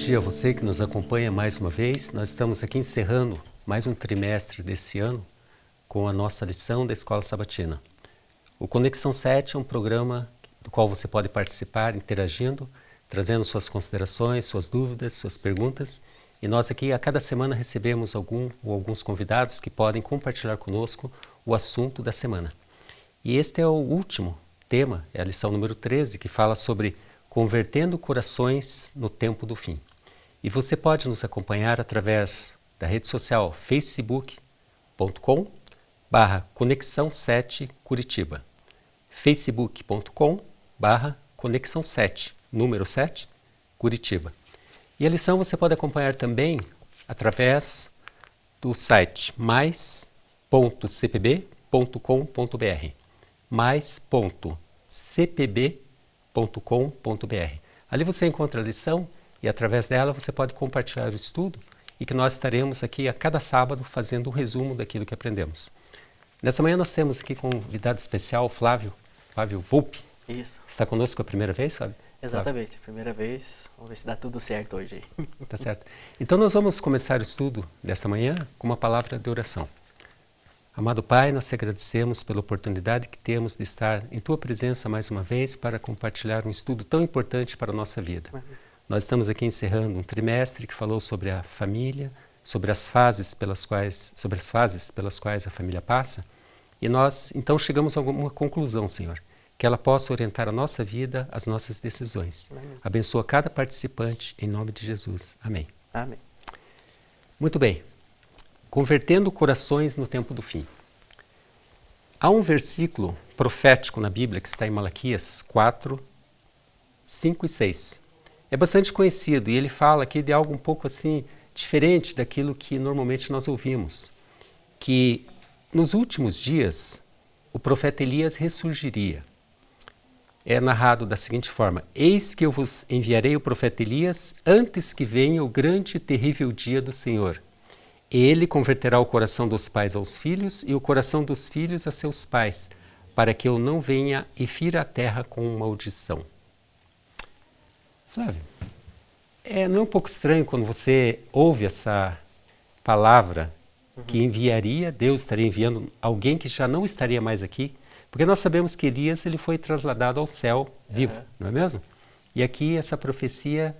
dia a você que nos acompanha mais uma vez. Nós estamos aqui encerrando mais um trimestre desse ano com a nossa lição da Escola Sabatina. O Conexão 7 é um programa do qual você pode participar interagindo, trazendo suas considerações, suas dúvidas, suas perguntas. E nós aqui a cada semana recebemos alguns convidados que podem compartilhar conosco o assunto da semana. E este é o último tema, é a lição número 13, que fala sobre convertendo corações no tempo do fim. E você pode nos acompanhar através da rede social facebook.com/Conexão 7 Curitiba. facebook.com/Conexão 7, número 7, Curitiba. E a lição você pode acompanhar também através do site mais.cpb.com.br mais.cpb.com.br. Ali você encontra a lição e através dela você pode compartilhar o estudo e que nós estaremos aqui a cada sábado fazendo um resumo daquilo que aprendemos. Nessa manhã nós temos aqui convidado especial Flávio Volpi. Isso. Está conosco a primeira vez, sabe? Exatamente, primeira vez. Vamos ver se dá tudo certo hoje. Tá certo. Então nós vamos começar o estudo desta manhã com uma palavra de oração. Amado Pai, nós te agradecemos pela oportunidade que temos de estar em Tua presença mais uma vez para compartilhar um estudo tão importante para a nossa vida. Nós estamos aqui encerrando um trimestre que falou sobre a família, sobre as fases pelas quais a família passa, e nós então chegamos a uma conclusão, Senhor, que ela possa orientar a nossa vida, as nossas decisões. Amém. Abençoa cada participante em nome de Jesus. Amém. Amém. Muito bem. Convertendo corações no tempo do fim. Há um versículo profético na Bíblia que está em Malaquias 4, 5 e 6. É bastante conhecido e ele fala aqui de algo um pouco assim diferente daquilo que normalmente nós ouvimos. Que nos últimos dias o profeta Elias ressurgiria. É narrado da seguinte forma: Eis que eu vos enviarei o profeta Elias antes que venha o grande e terrível dia do Senhor. Ele converterá o coração dos pais aos filhos e o coração dos filhos a seus pais, para que eu não venha e fira a terra com maldição. Flávio, não é um pouco estranho quando você ouve essa palavra que enviaria, Deus estaria enviando alguém que já não estaria mais aqui? Porque nós sabemos que Elias ele foi trasladado ao céu vivo, não é mesmo? E aqui essa profecia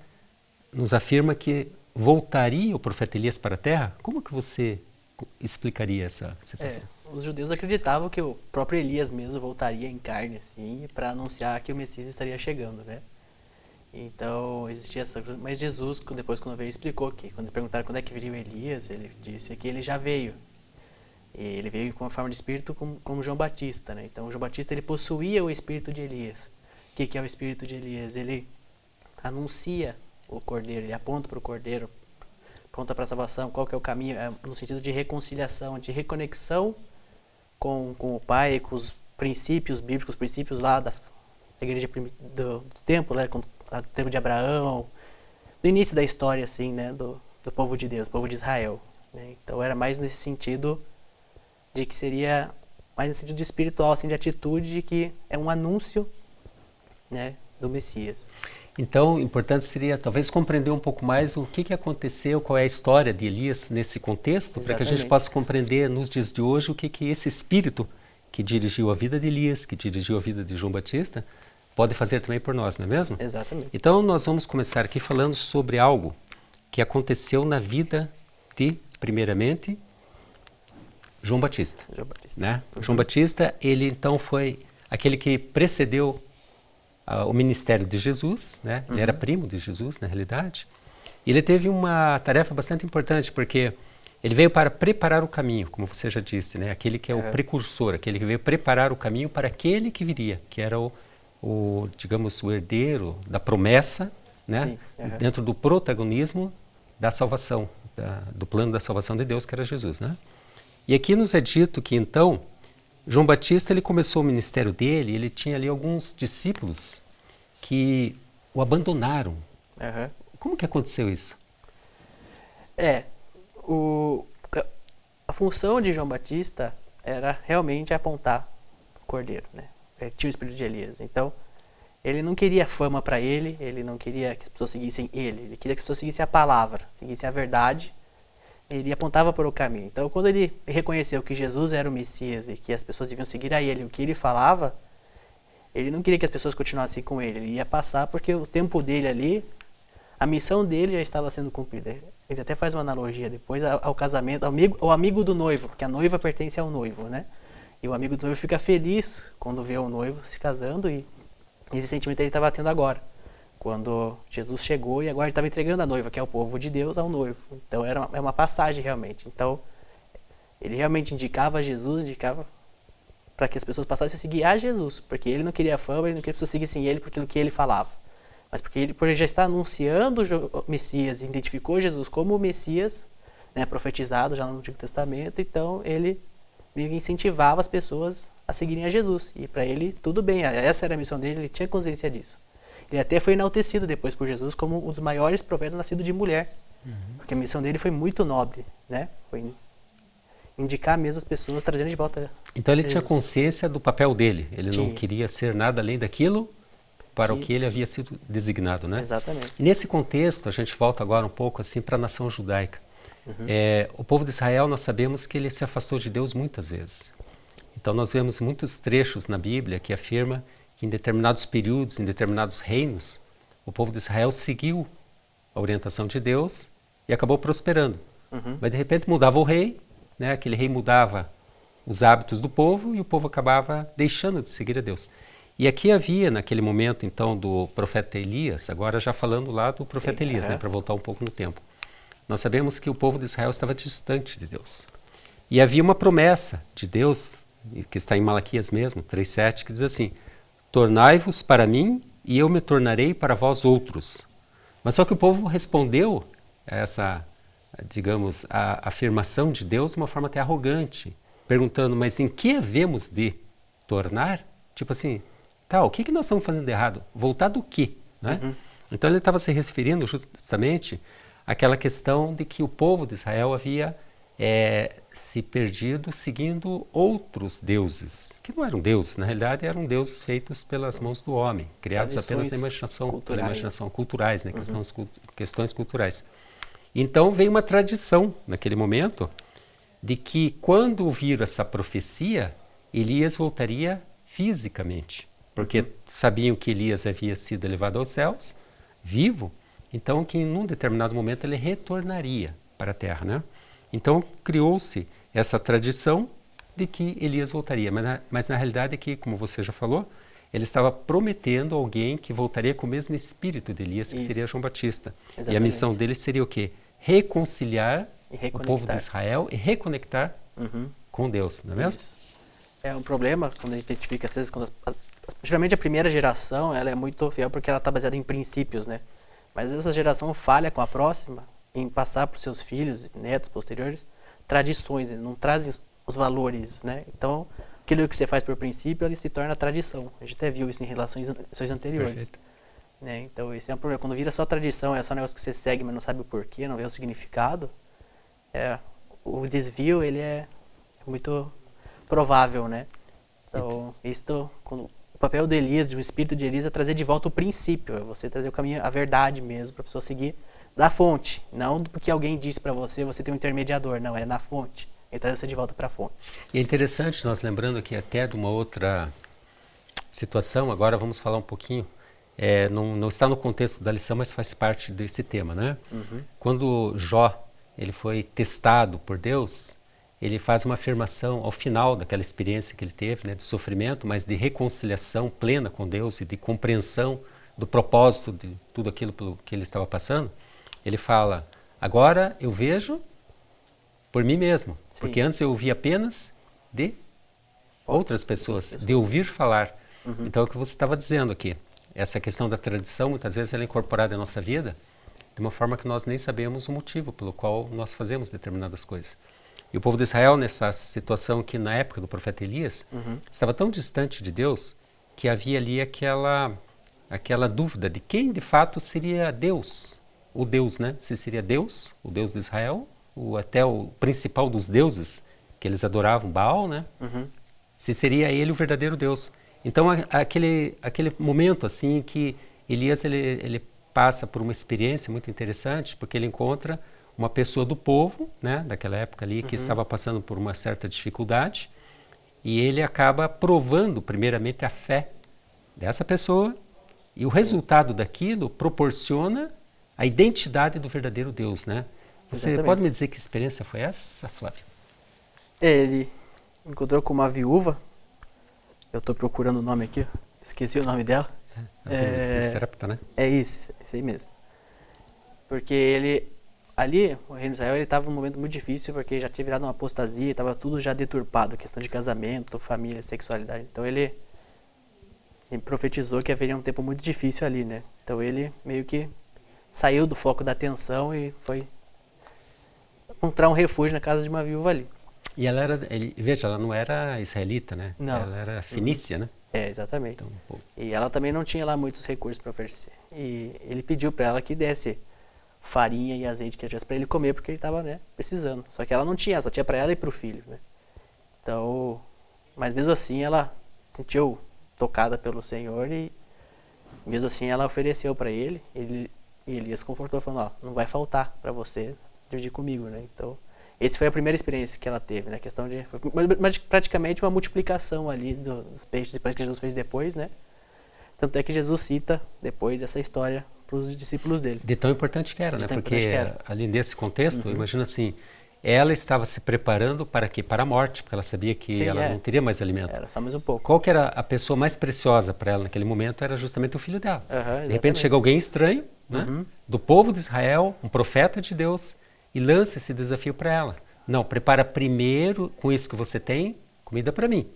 nos afirma que voltaria o profeta Elias para a terra? Como que você explicaria essa situação? Os judeus acreditavam que o próprio Elias mesmo voltaria em carne, assim, para anunciar que o Messias estaria chegando, né? Então, existia essa... Mas Jesus, depois quando veio, explicou que, quando perguntaram quando é que viria o Elias, ele disse que ele já veio. E ele veio com a forma de espírito como João Batista, né? Então, João Batista, ele possuía o espírito de Elias. O que é o espírito de Elias? Ele anuncia o Cordeiro, ele aponta para o Cordeiro, aponta para a salvação, qual que é o caminho, no sentido de reconciliação, de reconexão com o Pai, com os princípios bíblicos, os princípios lá da igreja do tempo, né, do tempo de Abraão, do início da história, assim, né, do povo de Deus, do povo de Israel. Né? Então era mais nesse sentido de que seria mais nesse sentido de espiritual, assim, de atitude, de que é um anúncio, né, do Messias. Então, importante seria talvez compreender um pouco mais o que aconteceu, qual é a história de Elias nesse contexto, para que a gente possa compreender nos dias de hoje o que esse espírito que dirigiu a vida de Elias, que dirigiu a vida de João Batista, pode fazer também por nós, não é mesmo? Exatamente. Então, nós vamos começar aqui falando sobre algo que aconteceu na vida de, primeiramente, João Batista. Né? João Batista, ele então foi aquele que precedeu o ministério de Jesus, né? Ele era primo de Jesus, na realidade. E ele teve uma tarefa bastante importante, porque ele veio para preparar o caminho, como você já disse, né? Aquele que é o precursor, aquele que veio preparar o caminho para aquele que viria, que era digamos, o herdeiro da promessa, né? Sim, dentro do protagonismo da salvação, do plano da salvação de Deus, que era Jesus, né? E aqui nos é dito que, então, João Batista, ele começou o ministério dele, ele tinha ali alguns discípulos que o abandonaram. Como que aconteceu isso? A função de João Batista era realmente apontar o Cordeiro, né? Ele tinha o espírito de Elias. Então, ele não queria fama para ele não queria que as pessoas seguissem ele queria que as pessoas seguissem a palavra, seguissem a verdade, ele apontava para o caminho. Então, quando ele reconheceu que Jesus era o Messias e que as pessoas deviam seguir a ele, o que ele falava, ele não queria que as pessoas continuassem com ele ia passar porque o tempo dele ali, a missão dele já estava sendo cumprida. Ele até faz uma analogia depois ao casamento, ao amigo do noivo, que a noiva pertence ao noivo, né? E o amigo do noivo fica feliz quando vê o noivo se casando e esse sentimento ele estava tendo agora, quando Jesus chegou e agora ele estava entregando a noiva, que é o povo de Deus, ao noivo. Então é uma passagem realmente. Então ele realmente indicava Jesus, indicava para que as pessoas passassem a seguir a Jesus, porque ele não queria fama, ele não queria que as pessoas seguissem ele por aquilo que ele falava, mas porque ele, por ele já estar anunciando o Messias, identificou Jesus como o Messias, né, profetizado já no Antigo Testamento, então ele meio que incentivava as pessoas a seguirem a Jesus. E para ele, tudo bem, essa era a missão dele, ele tinha consciência disso. Ele até foi enaltecido depois por Jesus como um dos maiores profetas nascido de mulher. Porque a missão dele foi muito nobre, né? Foi indicar mesmo as pessoas, trazendo de volta. Então ele tinha consciência do papel dele. Ele Tinha. não queria ser nada além daquilo para o que ele havia sido designado, né? Exatamente. Nesse contexto, a gente volta agora um pouco assim para a nação judaica. O povo de Israel, nós sabemos que ele se afastou de Deus muitas vezes. Então nós vemos muitos trechos na Bíblia que afirma que em determinados períodos, em determinados reinos, o povo de Israel seguiu a orientação de Deus e acabou prosperando. Mas de repente mudava o rei, né? Aquele rei mudava os hábitos do povo e o povo acabava deixando de seguir a Deus. E aqui havia, naquele momento então do profeta Elias, agora já falando lá do profeta Elias, né? Para voltar um pouco no tempo. Nós sabemos que o povo de Israel estava distante de Deus. E havia uma promessa de Deus, que está em Malaquias mesmo, 3:7, que diz assim: tornai-vos para mim e eu me tornarei para vós outros. Mas só que o povo respondeu a essa, digamos, a afirmação de Deus de uma forma até arrogante, perguntando, mas em que havemos de tornar? Tipo assim, tá, o que nós estamos fazendo de errado? Voltar do quê? Né? Então ele estava se referindo justamente àquela questão de que o povo de Israel havia se perdido seguindo outros deuses, que não eram deuses, na realidade eram deuses feitos pelas mãos do homem, criados apenas na imaginação, pela imaginação, culturais, né? Questões culturais. Então veio uma tradição naquele momento de que quando ouviram essa profecia, Elias voltaria fisicamente, porque sabiam que Elias havia sido elevado aos céus, vivo, então que em um determinado momento ele retornaria para a terra, né? Então criou-se essa tradição de que Elias voltaria, mas na realidade é que, como você já falou, ele estava prometendo a alguém que voltaria com o mesmo espírito de Elias, que seria João Batista. Exatamente. E a missão dele seria o quê? Reconciliar o povo de Israel e reconectar com Deus, não é mesmo? É um problema quando a gente identifica, às vezes, geralmente a primeira geração ela é muito fiel porque ela está baseada em princípios, né? Mas essa geração falha com a próxima em passar para os seus filhos, netos posteriores, tradições, não trazem os valores, né? Então, aquilo que você faz por princípio, ele se torna tradição. A gente até viu isso em relações anteriores. Perfeito. Né? Então, esse é um problema. Quando vira só tradição, é só um negócio que você segue, mas não sabe o porquê, não vê o significado, o desvio, ele é muito provável, né? Então, o papel de Elias, do espírito de Elias, é trazer de volta o princípio, é você trazer o caminho, a verdade mesmo, para a pessoa seguir da fonte, não porque alguém disse para você, você tem um intermediador, não, é na fonte. Ele traz você de volta para a fonte. E é interessante, nós lembrando aqui até de uma outra situação, agora vamos falar um pouquinho, não está no contexto da lição, mas faz parte desse tema, né? Quando Jó, ele foi testado por Deus, ele faz uma afirmação ao final daquela experiência que ele teve, né, de sofrimento, mas de reconciliação plena com Deus e de compreensão do propósito de tudo aquilo pelo que ele estava passando. Ele fala, agora eu vejo por mim mesmo, porque antes eu ouvia apenas de outras pessoas, de ouvir falar. Então é o que você estava dizendo aqui, essa questão da tradição, muitas vezes ela é incorporada em nossa vida de uma forma que nós nem sabemos o motivo pelo qual nós fazemos determinadas coisas. E o povo de Israel, nessa situação que na época do profeta Elias, estava tão distante de Deus que havia ali aquela dúvida de quem de fato seria Deus, o Deus, né? Se seria Deus, o Deus de Israel, até o principal dos deuses que eles adoravam, Baal, né? Se seria ele o verdadeiro Deus. Então, aquele momento assim que Elias ele passa por uma experiência muito interessante, porque ele encontra uma pessoa do povo, né, daquela época ali, que estava passando por uma certa dificuldade, e ele acaba provando primeiramente a fé dessa pessoa, e o resultado daquilo proporciona a identidade do verdadeiro Deus, né? Você Exatamente. pode me dizer que experiência foi essa, Flávio? Ele encontrou com uma viúva, eu estou procurando o nome aqui, esqueci o nome dela. Serepta, né? É isso aí mesmo. Porque ele, ali, o reino de Israel, ele estava num momento muito difícil, porque já tinha virado uma apostasia, estava tudo já deturpado, questão de casamento, família, sexualidade. Então ele profetizou que haveria um tempo muito difícil ali, né? Então ele meio que saiu do foco da atenção e foi encontrar um refúgio na casa de uma viúva ali. E ela era, veja, ela não era israelita, né? Não. Ela era fenícia, né? É, exatamente. Então, e ela também não tinha lá muitos recursos para oferecer. E ele pediu para ela que desse farinha e azeite que ela tivesse para ele comer, porque ele estava, né, precisando. Só que ela não tinha, só tinha para ela e para o filho, né? Então, mas mesmo assim ela sentiu tocada pelo Senhor e mesmo assim ela ofereceu para ele. E Elias confortou, falando, ó, não vai faltar para vocês dividir comigo, né? Então, essa foi a primeira experiência que ela teve, né? A questão de, foi praticamente uma multiplicação ali dos peixes e pães que Jesus fez depois, né? Tanto é que Jesus cita depois essa história para os discípulos dele. De tão importante que era, né? Porque ali nesse contexto, imagina assim, ela estava se preparando para quê? Para a morte, porque ela sabia que ela não teria mais alimento. Era só mais um pouco. Qual que era a pessoa mais preciosa para ela naquele momento? Era justamente o filho dela. De repente chega alguém estranho, né? Do povo de Israel, um profeta de Deus, e lança esse desafio para ela. Não, prepara primeiro, com isso que você tem, comida para mim.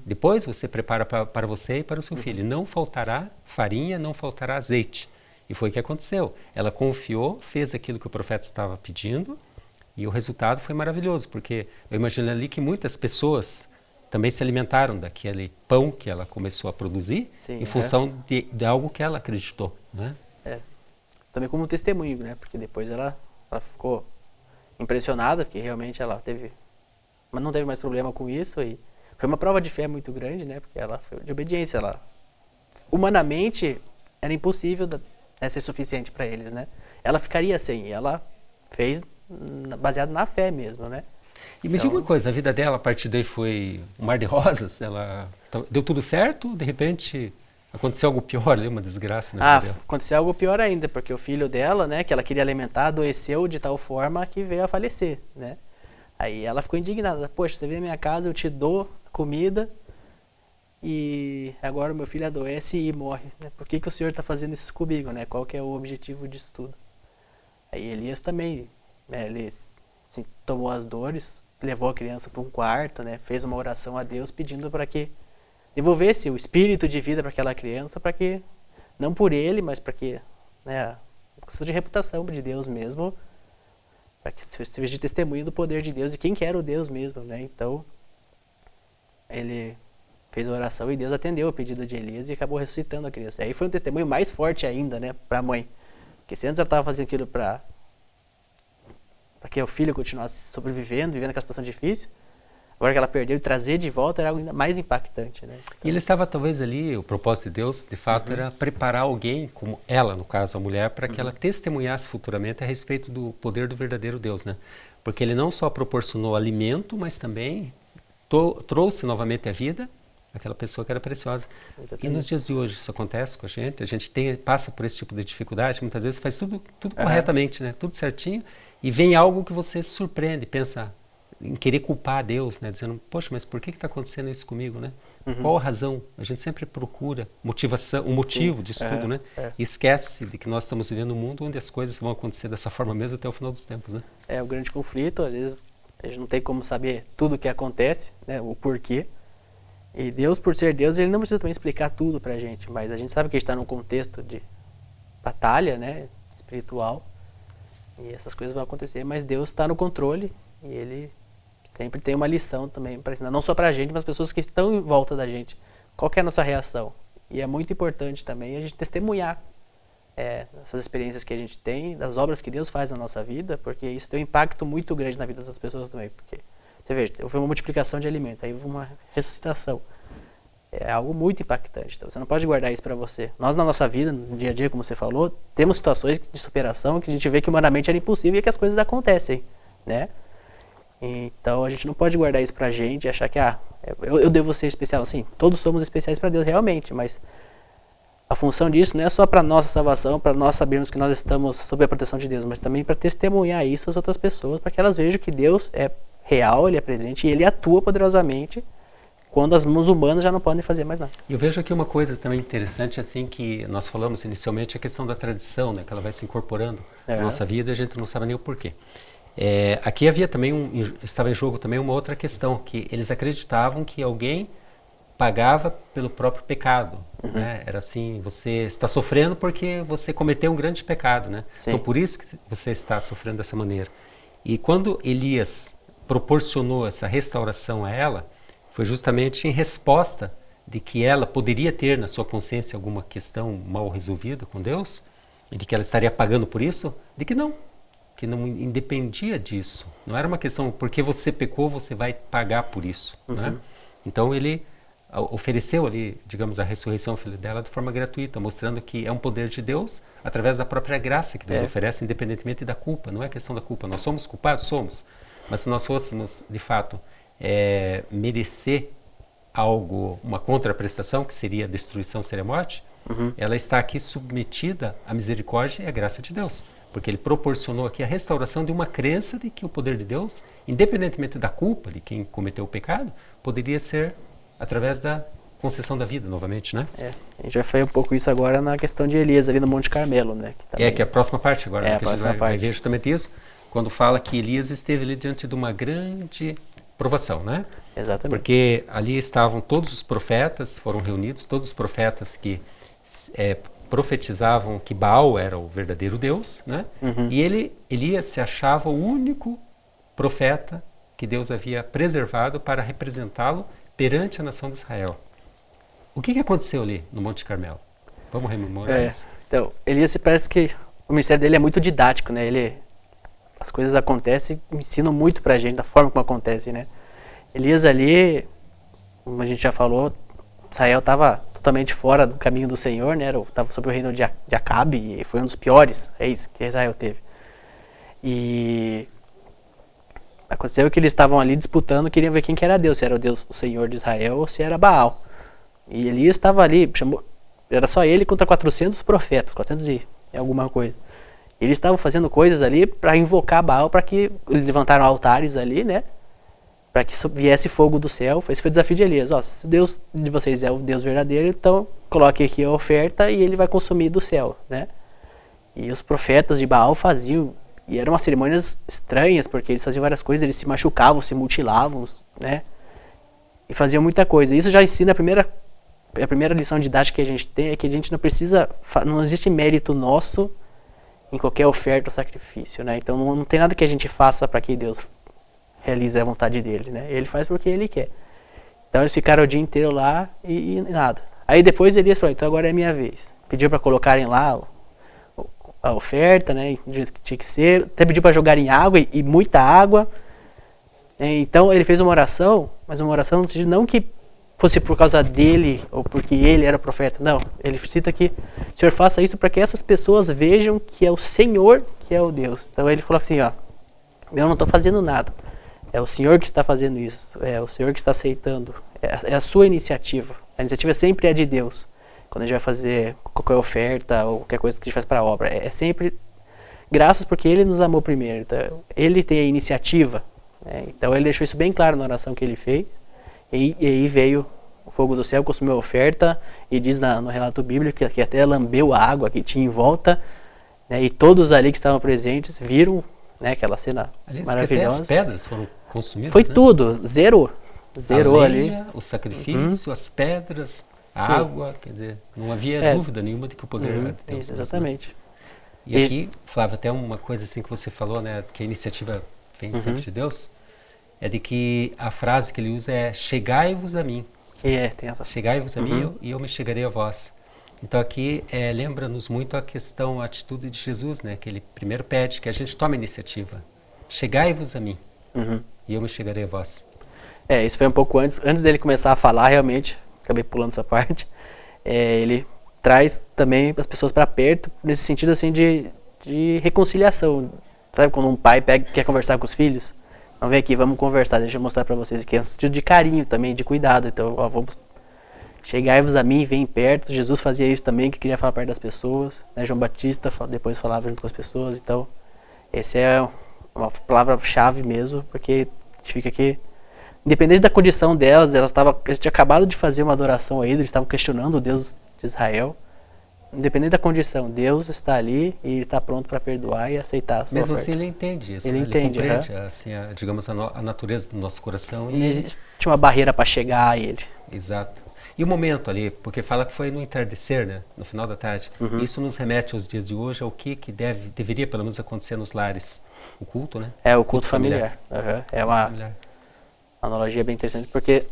Depois você prepara para você e para o seu filho. Não faltará farinha, não faltará azeite. E foi o que aconteceu. Ela confiou, fez aquilo que o profeta estava pedindo, e o resultado foi maravilhoso, porque eu imagino ali que muitas pessoas também se alimentaram daquele pão que ela começou a produzir, em função de algo que ela acreditou, né? Também como um testemunho, né? Porque depois ela ficou impressionada, porque realmente ela mas não teve mais problema com isso, e foi uma prova de fé muito grande, né? Porque ela foi de obediência, humanamente era impossível ser suficiente para eles, né? Ela ficaria sem, e ela fez baseado na fé mesmo, né? E me diga uma coisa, a vida dela a partir daí foi um mar de rosas? Ela deu tudo certo? De repente aconteceu algo pior, uma desgraça na vida dela? Aconteceu algo pior ainda, porque o filho dela, né, que ela queria alimentar, adoeceu de tal forma que veio a falecer, né? Aí ela ficou indignada. Poxa, você vem à minha casa, eu te dou comida e agora o meu filho adoece e morre, né? Por que o senhor está fazendo isso comigo, né? Qual que é o objetivo disso tudo? Aí Elias também, né, ele assim, tomou as dores, levou a criança para um quarto, né? Fez uma oração a Deus pedindo para que devolvesse o espírito de vida para aquela criança, para que, não por ele, mas para que, né, questão de reputação de Deus mesmo, para que seja de testemunho do poder de Deus e quem que era o Deus mesmo, né? Então, ele fez a oração e Deus atendeu o pedido de Elias e acabou ressuscitando a criança. Aí foi um testemunho mais forte ainda, né, para a mãe. Porque se antes ela estava fazendo aquilo para que o filho continuasse sobrevivendo, vivendo aquela situação difícil, agora que ela perdeu, trazer de volta era algo ainda mais impactante, né? Então, e ele estava talvez ali, o propósito de Deus, de fato, era preparar alguém, como ela, no caso, a mulher, para que ela testemunhasse futuramente a respeito do poder do verdadeiro Deus, né? Porque ele não só proporcionou alimento, mas também trouxe novamente a vida aquela pessoa que era preciosa. Exatamente. E nos dias de hoje isso acontece com a gente passa por esse tipo de dificuldade, muitas vezes faz tudo corretamente, né? Tudo certinho, e vem algo que você se surpreende, pensa em querer culpar a Deus, né? Dizendo, poxa, mas por que está acontecendo isso comigo, né? Qual a razão? A gente sempre procura motivação, um motivo disso tudo, né? E esquece de que nós estamos vivendo um mundo onde as coisas vão acontecer dessa forma mesmo até o final dos tempos, né? É o grande conflito, às vezes a gente não tem como saber tudo o que acontece, né? O porquê. E Deus, por ser Deus, ele não precisa também explicar tudo pra gente, mas a gente sabe que a gente está num contexto de batalha, né, espiritual, e essas coisas vão acontecer, mas Deus está no controle e ele sempre tem uma lição também para ensinar, não só pra gente, mas as pessoas que estão em volta da gente. Qual que é a nossa reação? E é muito importante também a gente testemunhar essas experiências que a gente tem, das obras que Deus faz na nossa vida, porque isso tem um impacto muito grande na vida das pessoas também, porque você veja, houve uma multiplicação de alimento, aí houve uma ressuscitação. é algo muito impactante. Então você não pode guardar isso para você. Nós, na nossa vida, no dia a dia, como você falou, temos situações de superação que a gente vê que humanamente era impossível e que as coisas acontecem, né? Então a gente não pode guardar isso pra gente e achar que eu devo ser especial. Sim, todos somos especiais para Deus realmente, mas a função disso não é só para nossa salvação, para nós sabermos que nós estamos sob a proteção de Deus, mas também para testemunhar isso às outras pessoas, para que elas vejam que Deus é real, Ele é presente e Ele atua poderosamente quando as mãos humanas já não podem fazer mais nada. Eu vejo aqui uma coisa também interessante, assim, que nós falamos inicialmente, a questão da tradição, né, que ela vai se incorporando na nossa vida e a gente não sabe nem o porquê. Aqui havia também estava em jogo também uma outra questão, que eles acreditavam que alguém pagava pelo próprio pecado, né? Era assim, você está sofrendo porque você cometeu um grande pecado, né? Então por isso que você está sofrendo dessa maneira. E quando Elias proporcionou essa restauração a ela, foi justamente em resposta de que ela poderia ter na sua consciência alguma questão mal resolvida com Deus, e de que ela estaria pagando por isso, de que não independia disso. Não era uma questão, porque você pecou, você vai pagar por isso. Né? Então ele ofereceu ali, digamos, a ressurreição filho dela de forma gratuita, mostrando que é um poder de Deus através da própria graça que Deus oferece, independentemente da culpa. Não é questão da culpa. Nós somos culpados? Somos. Mas se nós fôssemos, de fato, merecer algo, uma contraprestação, que seria a destruição, seria a morte, ela está aqui submetida à misericórdia e à graça de Deus. Porque ele proporcionou aqui a restauração de uma crença de que o poder de Deus, independentemente da culpa de quem cometeu o pecado, poderia ser através da concessão da vida, novamente, né? A gente vai fazer um pouco isso agora na questão de Elias, ali no Monte Carmelo, né? Que é a próxima parte agora, né? Que a gente vai ver justamente isso, quando fala que Elias esteve ali diante de uma grande provação, né? Exatamente. Porque ali estavam todos os profetas, foram reunidos, todos os profetas que profetizavam que Baal era o verdadeiro Deus, né? E Elias se achava o único profeta que Deus havia preservado para representá-lo perante a nação de Israel. O que aconteceu ali no Monte Carmelo? Vamos rememorar isso? Então, Elias, parece que o ministério dele é muito didático, né? As coisas acontecem e ensinam muito pra gente da forma como acontece, né? Elias ali, como a gente já falou, Israel estava totalmente fora do caminho do Senhor, né? Estava sob o reino de Acabe e foi um dos piores reis que Israel teve. E aconteceu que eles estavam ali disputando, queriam ver quem que era Deus, se era o Deus, o Senhor de Israel ou se era Baal. E Elias estava ali, era só ele contra 400 profetas, 400 e alguma coisa. Eles estavam fazendo coisas ali para invocar Baal, para que levantaram altares ali, né? Para que viesse fogo do céu. Esse foi o desafio de Elias. Se o Deus de vocês é o Deus verdadeiro, então coloque aqui a oferta e ele vai consumir do céu, né? E os profetas de Baal faziam, e eram umas cerimônias estranhas, porque eles faziam várias coisas, eles se machucavam, se mutilavam, né? E faziam muita coisa. Isso já ensina a primeira lição didática que a gente tem, é que a gente não existe mérito nosso em qualquer oferta ou sacrifício, né? Então não tem nada que a gente faça para que Deus realize a vontade dele, né? Ele faz porque ele quer. Então eles ficaram o dia inteiro lá e nada. Aí depois Elias falou, então agora é minha vez. Pediu para colocarem lá a oferta, né? Do jeito que tinha que ser. Até pediu para jogarem água e muita água. Então ele fez uma oração, mas uma oração no sentido não que fosse por causa dele ou porque ele era profeta. Não, ele cita que o Senhor faça isso para que essas pessoas vejam que é o Senhor que é o Deus. Então ele falou assim, eu não estou fazendo nada. É o Senhor que está fazendo isso. É o Senhor que está aceitando. É a sua iniciativa. A iniciativa sempre é de Deus. Quando a gente vai fazer qualquer oferta ou qualquer coisa que a gente faz para a obra. É sempre graças porque Ele nos amou primeiro. Então, Ele tem a iniciativa. Né? Então Ele deixou isso bem claro na oração que Ele fez. E aí veio o fogo do céu, consumiu a oferta. E diz no relato bíblico que até lambeu a água que tinha em volta. Né? E todos ali que estavam presentes viram, né, aquela cena maravilhosa. Até as pedras foram consumidas. Foi, né? Tudo, zerou a lenha, ali. O sacrifício, as pedras, a água, quer dizer, não havia dúvida nenhuma de que o poder era de Deus. Exatamente. E aqui, Flávio, até uma coisa assim que você falou, né, que a iniciativa vem sempre de Deus, é de que a frase que ele usa é chegai-vos a mim. Tem essa. Chegai-vos a mim e eu me chegarei a vós. Então aqui lembra-nos muito a atitude de Jesus, né? Que ele primeiro pede que a gente tome a iniciativa. Chegai-vos a mim e eu me chegarei a vós. Isso foi um pouco antes dele começar a falar realmente. acabei pulando essa parte, ele traz também as pessoas para perto, nesse sentido assim de reconciliação. Sabe quando um pai quer conversar com os filhos? Então vem aqui, vamos conversar, deixa eu mostrar para vocês aqui. É um sentido de carinho também, de cuidado. Então, vamos chegai-vos a mim, vem perto. Jesus fazia isso também, que queria falar perto das pessoas. Né? João Batista depois falava junto com as pessoas. Então, essa é uma palavra-chave mesmo, porque fica aqui, independente da condição delas, eles tinham acabado de fazer uma adoração a ele, eles estavam questionando o Deus de Israel. Independente da condição, Deus está ali e está pronto para perdoar e aceitar a sua Mesmo oferta. assim, ele entende isso. Ele entende, compreende, assim, digamos, a natureza do nosso coração. Não existe uma barreira para chegar a ele. Exato. E o momento ali, porque fala que foi no entardecer, né? No final da tarde. Isso nos remete aos dias de hoje, ao que deveria pelo menos acontecer nos lares. O culto, né? É o culto familiar. É uma analogia bem interessante, porque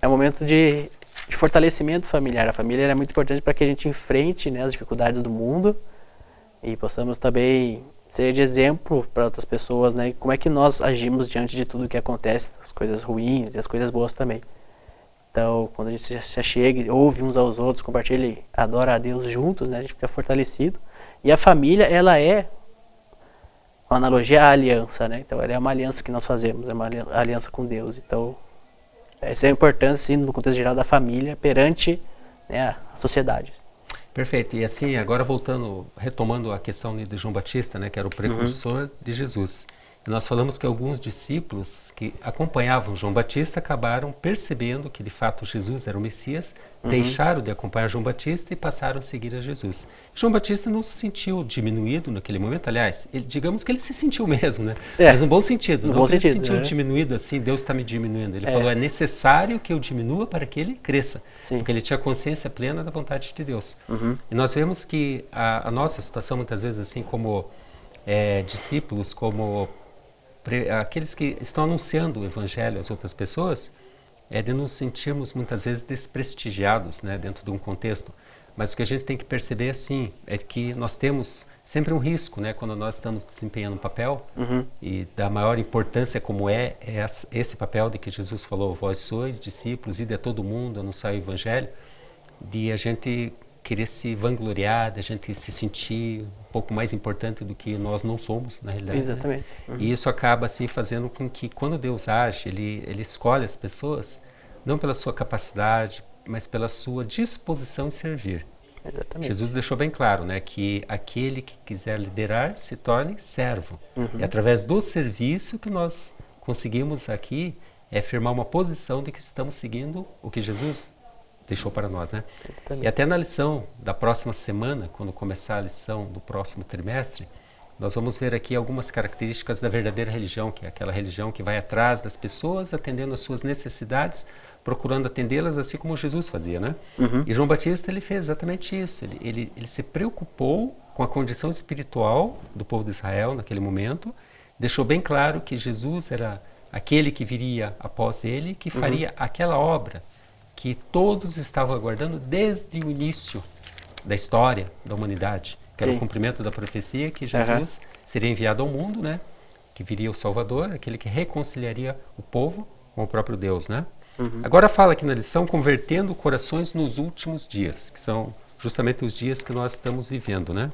é um momento de fortalecimento familiar. A família é muito importante para que a gente enfrente, né, as dificuldades do mundo e possamos também ser de exemplo para outras pessoas, né? Como é que nós agimos diante de tudo que acontece, as coisas ruins e as coisas boas também. Então, quando a gente se chega, ouve uns aos outros, compartilha e adora a Deus juntos, né? A gente fica fortalecido. E a família, ela é uma analogia à aliança, né? Então, ela é uma aliança que nós fazemos, é uma aliança com Deus. Então, essa é a importância, sim, no contexto geral da família perante, né, a sociedade. Perfeito. E assim, agora retomando a questão de João Batista, né, que era o precursor de Jesus. E nós falamos que alguns discípulos que acompanhavam João Batista acabaram percebendo que de fato Jesus era o Messias, deixaram de acompanhar João Batista e passaram a seguir a Jesus. João Batista não se sentiu diminuído naquele momento, aliás, digamos que ele se sentiu mesmo, né? Mas no bom sentido, não que ele se sentiu diminuído assim, Deus está me diminuindo. Ele falou, é necessário que eu diminua para que ele cresça, porque ele tinha consciência plena da vontade de Deus. E nós vemos que a nossa situação muitas vezes assim como discípulos, como aqueles que estão anunciando o evangelho às outras pessoas, de nos sentirmos muitas vezes desprestigiados, né, dentro de um contexto. Mas o que a gente tem que perceber assim é que nós temos sempre um risco, né, quando nós estamos desempenhando um papel e da maior importância como esse papel de que Jesus falou, vós sois discípulos, ide a todo mundo, anunciar o evangelho, de a gente querer se vangloriar, da gente se sentir um pouco mais importante do que nós não somos, na realidade. Exatamente. Né? E isso acaba assim fazendo com que quando Deus age, ele escolhe as pessoas não pela sua capacidade, mas pela sua disposição em servir. Exatamente. Jesus deixou bem claro, né, que aquele que quiser liderar se torne servo. É através do serviço que nós conseguimos aqui firmar uma posição de que estamos seguindo o que Jesus deixou para nós, né? E até na lição da próxima semana, quando começar a lição do próximo trimestre, nós vamos ver aqui algumas características da verdadeira religião, que é aquela religião que vai atrás das pessoas, atendendo às suas necessidades, procurando atendê-las assim como Jesus fazia, né? E João Batista, ele fez exatamente isso. Ele se preocupou com a condição espiritual do povo de Israel naquele momento, deixou bem claro que Jesus era aquele que viria após ele, que faria aquela obra que todos estavam aguardando desde o início da história da humanidade, que era o cumprimento da profecia que Jesus seria enviado ao mundo, né? Que viria o Salvador, aquele que reconciliaria o povo com o próprio Deus, né? Agora fala aqui na lição, convertendo corações nos últimos dias, que são justamente os dias que nós estamos vivendo, né?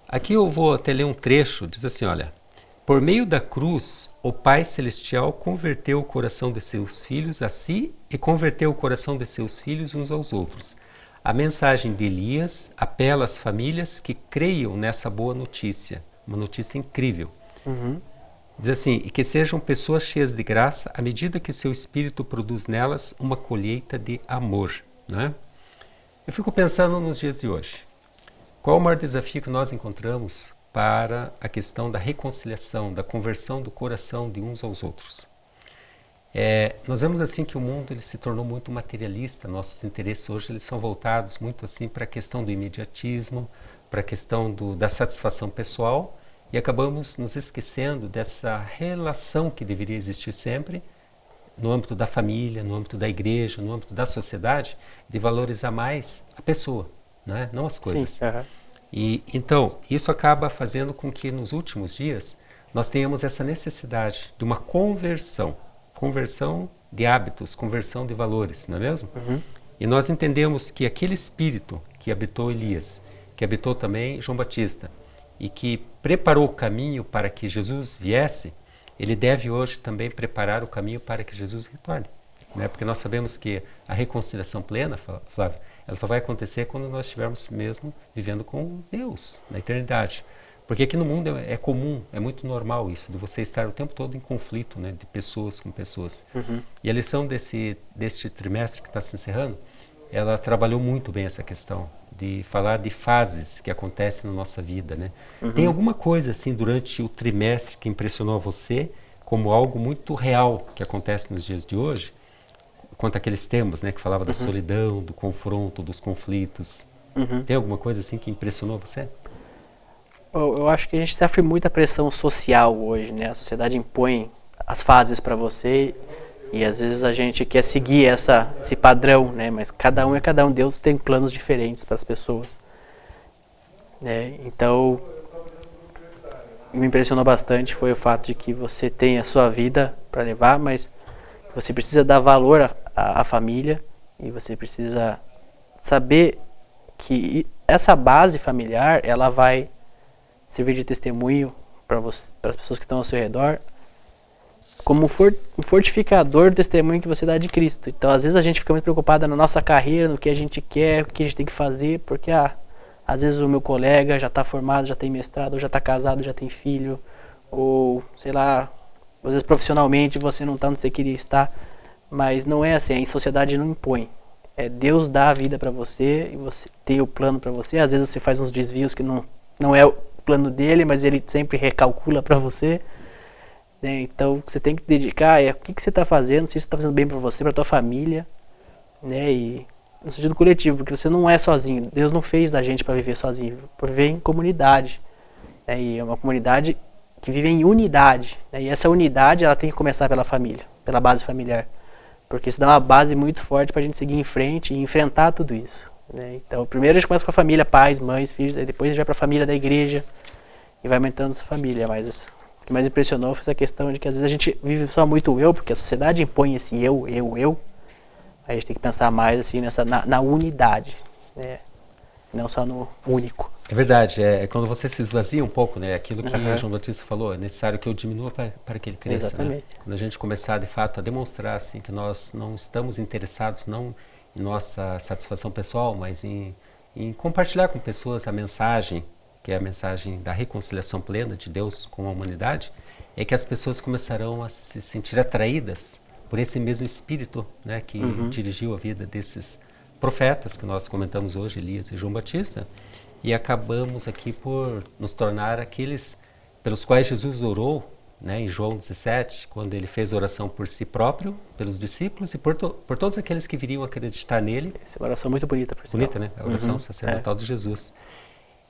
Aqui eu vou até ler um trecho, diz assim, olha, por meio da cruz, o Pai Celestial converteu o coração de seus filhos a si e converteu o coração de seus filhos uns aos outros. A mensagem de Elias apela às famílias que creiam nessa boa notícia, uma notícia incrível. Diz assim, e que sejam pessoas cheias de graça à medida que seu espírito produz nelas uma colheita de amor. Né? Eu fico pensando nos dias de hoje. Qual o maior desafio que nós encontramos para a questão da reconciliação, da conversão do coração de uns aos outros? Nós vemos assim que o mundo ele se tornou muito materialista, nossos interesses hoje eles são voltados muito assim para a questão do imediatismo, para a questão da satisfação pessoal e acabamos nos esquecendo dessa relação que deveria existir sempre no âmbito da família, no âmbito da igreja, no âmbito da sociedade, de valorizar mais a pessoa, né? Não as coisas. Sim, E então, isso acaba fazendo com que nos últimos dias nós tenhamos essa necessidade de uma conversão de hábitos, conversão de valores, não é mesmo? E nós entendemos que aquele espírito que habitou Elias, que habitou também João Batista, e que preparou o caminho para que Jesus viesse, ele deve hoje também preparar o caminho para que Jesus retorne. Né? Porque nós sabemos que a reconciliação plena, Flávio, ela só vai acontecer quando nós estivermos mesmo vivendo com Deus, na eternidade. Porque aqui no mundo é comum, é muito normal isso, de você estar o tempo todo em conflito, né, de pessoas com pessoas. E a lição deste trimestre que está se encerrando, ela trabalhou muito bem essa questão de falar de fases que acontecem na nossa vida, né? Tem alguma coisa assim durante o trimestre que impressionou você como algo muito real que acontece nos dias de hoje? Quanto àqueles temas, né, que falava da solidão, do confronto, dos conflitos. Tem alguma coisa assim que impressionou você? Eu acho que a gente sofre muita pressão social hoje, né? A sociedade impõe as fases para você e às vezes a gente quer seguir esse padrão, né? Mas cada um é cada um. Deus tem planos diferentes para as pessoas, né? Então, me impressionou bastante foi o fato de que você tem a sua vida para levar, mas você precisa dar valor à família e você precisa saber que essa base familiar, ela vai servir de testemunho para as pessoas que estão ao seu redor, como um fortificador do testemunho que você dá de Cristo. Então, às vezes a gente fica muito preocupada na nossa carreira, no que a gente quer, o que a gente tem que fazer, porque às vezes o meu colega já está formado, já tem mestrado, ou já está casado, já tem filho, ou sei lá, às vezes profissionalmente você não está onde você queria estar, mas não é assim, a sociedade não impõe. Deus dá a vida para você e você tem o plano para você. Às vezes você faz uns desvios que não é o plano dele, mas ele sempre recalcula para você, né? Então você tem que dedicar o que você está fazendo, se isso está fazendo bem para você, para tua família, né? E no sentido coletivo, porque você não é sozinho. Deus não fez a gente para viver sozinho, para viver em comunidade, né? E é uma comunidade que vive em unidade, né? E essa unidade ela tem que começar pela família, pela base familiar, porque isso dá uma base muito forte para a gente seguir em frente e enfrentar tudo isso, né? Então, primeiro a gente começa com a família, pais, mães, filhos, aí depois a gente vai para a família da igreja e vai aumentando essa família. Mas o que mais impressionou foi essa questão de que às vezes a gente vive só muito eu, porque a sociedade impõe esse eu. Aí a gente tem que pensar mais assim na unidade, né? Não só no único. É verdade, quando você se esvazia um pouco, né? Aquilo que João Batista falou, é necessário que eu diminua para que ele cresça. Exatamente. Né? Quando a gente começar, de fato, a demonstrar assim, que nós não estamos interessados não em nossa satisfação pessoal, mas em compartilhar com pessoas a mensagem, que é a mensagem da reconciliação plena de Deus com a humanidade, é que as pessoas começarão a se sentir atraídas por esse mesmo espírito, né, que dirigiu a vida desses profetas que nós comentamos hoje, Elias e João Batista, e acabamos aqui por nos tornar aqueles pelos quais Jesus orou, né, em João 17, quando ele fez oração por si próprio, pelos discípulos e por todos aqueles que viriam acreditar nele. Essa é uma oração muito bonita, por sinal. Bonita, né? A oração sacerdotal de Jesus.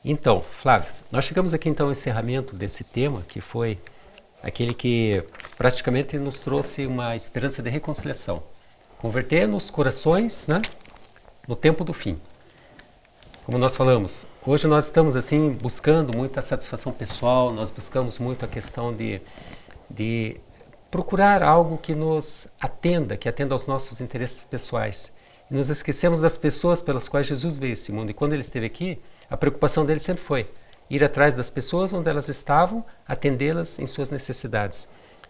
Então, Flávio, nós chegamos aqui então ao encerramento desse tema, que foi aquele que praticamente nos trouxe uma esperança de reconciliação. Converter nos corações, né, no tempo do fim. Como nós falamos, hoje nós estamos assim buscando muita satisfação pessoal, nós buscamos muito a questão de procurar algo que nos atenda, que atenda aos nossos interesses pessoais. E nos esquecemos das pessoas pelas quais Jesus veio a esse mundo. E quando ele esteve aqui, a preocupação dele sempre foi ir atrás das pessoas onde elas estavam, atendê-las em suas necessidades.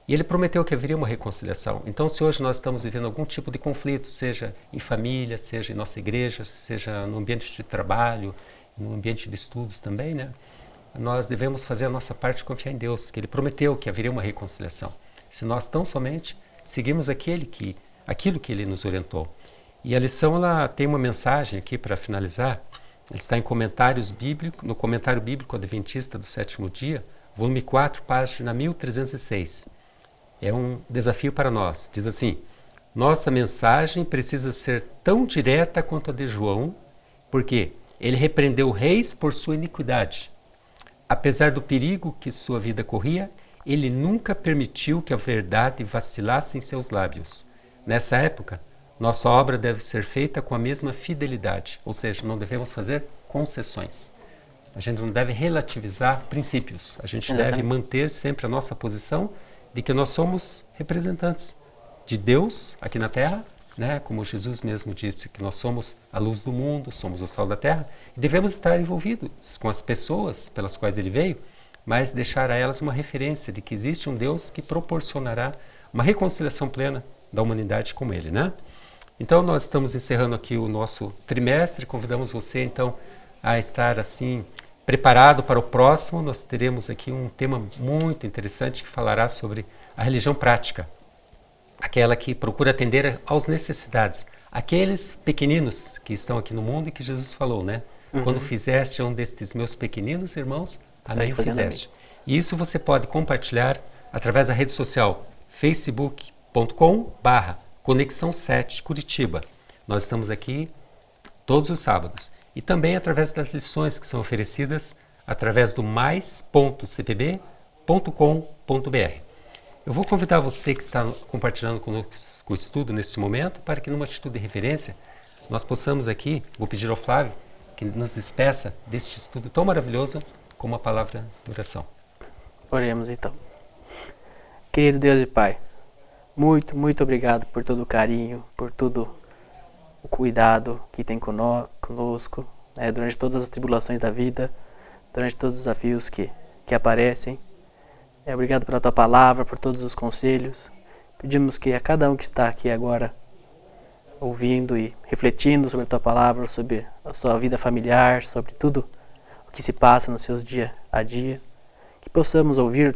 E ele prometeu que haveria uma reconciliação. Então, se hoje nós estamos vivendo algum tipo de conflito, seja em família, seja em nossa igreja, seja no ambiente de trabalho, no ambiente de estudos também, né? Nós devemos fazer a nossa parte e confiar em Deus, que ele prometeu que haveria uma reconciliação. Se nós tão somente seguimos aquilo que ele nos orientou. E a lição ela tem uma mensagem aqui para finalizar. Ele está em no Comentário Bíblico Adventista do Sétimo Dia, volume 4, página 1306. É um desafio para nós. Diz assim: nossa mensagem precisa ser tão direta quanto a de João, porque ele repreendeu reis por sua iniquidade. Apesar do perigo que sua vida corria, ele nunca permitiu que a verdade vacilasse em seus lábios. Nessa época, nossa obra deve ser feita com a mesma fidelidade, ou seja, não devemos fazer concessões. A gente não deve relativizar princípios. A gente deve manter sempre a nossa posição de que nós somos representantes de Deus aqui na Terra, né? Como Jesus mesmo disse, que nós somos a luz do mundo, somos o sal da terra, e devemos estar envolvidos com as pessoas pelas quais ele veio, mas deixar a elas uma referência de que existe um Deus que proporcionará uma reconciliação plena da humanidade com ele, né? Então nós estamos encerrando aqui o nosso trimestre, convidamos você então a estar assim preparado para o próximo. Nós teremos aqui um tema muito interessante que falará sobre a religião prática, aquela que procura atender às necessidades, aqueles pequeninos que estão aqui no mundo e que Jesus falou, né? Quando fizeste a um destes meus pequeninos irmãos, a mim o fizeste. E isso você pode compartilhar através da rede social facebook.com/Conexão 7 Curitiba. Nós estamos aqui todos os sábados. E também através das lições que são oferecidas através do mais.cpb.com.br. Eu vou convidar você que está compartilhando conosco o estudo neste momento para que numa atitude de reverência nós possamos aqui, vou pedir ao Flávio que nos despeça deste estudo tão maravilhoso como a palavra de oração. Oremos então. Querido Deus e Pai, muito, muito obrigado por todo o carinho, por todo o cuidado que tem conosco, né, durante todas as tribulações da vida, durante todos os desafios que aparecem. Obrigado pela Tua palavra, por todos os conselhos. Pedimos que a cada um que está aqui agora, ouvindo e refletindo sobre a Tua palavra, sobre a sua vida familiar, sobre tudo o que se passa nos seus dia a dia, que possamos ouvir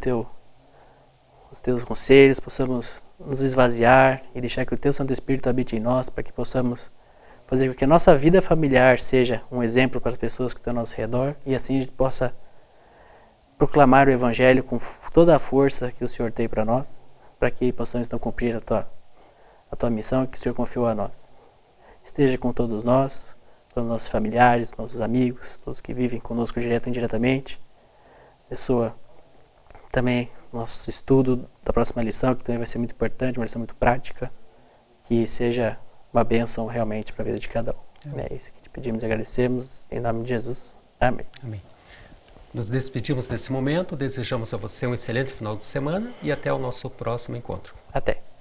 os Teus conselhos, possamos nos esvaziar e deixar que o Teu Santo Espírito habite em nós, para que possamos fazer com que a nossa vida familiar seja um exemplo para as pessoas que estão ao nosso redor e assim a gente possa proclamar o Evangelho com toda a força que o Senhor tem para nós, para que possamos então cumprir a tua missão que o Senhor confiou a nós. Esteja com todos nós, com os nossos familiares, nossos amigos, todos que vivem conosco direto e indiretamente. Abençoa também nosso estudo da próxima lição, que também vai ser muito importante, uma lição muito prática, que seja uma bênção realmente para a vida de cada um. É isso que te pedimos e agradecemos, em nome de Jesus. Amém. Amém. Nos despedimos nesse momento, desejamos a você um excelente final de semana e até o nosso próximo encontro. Até.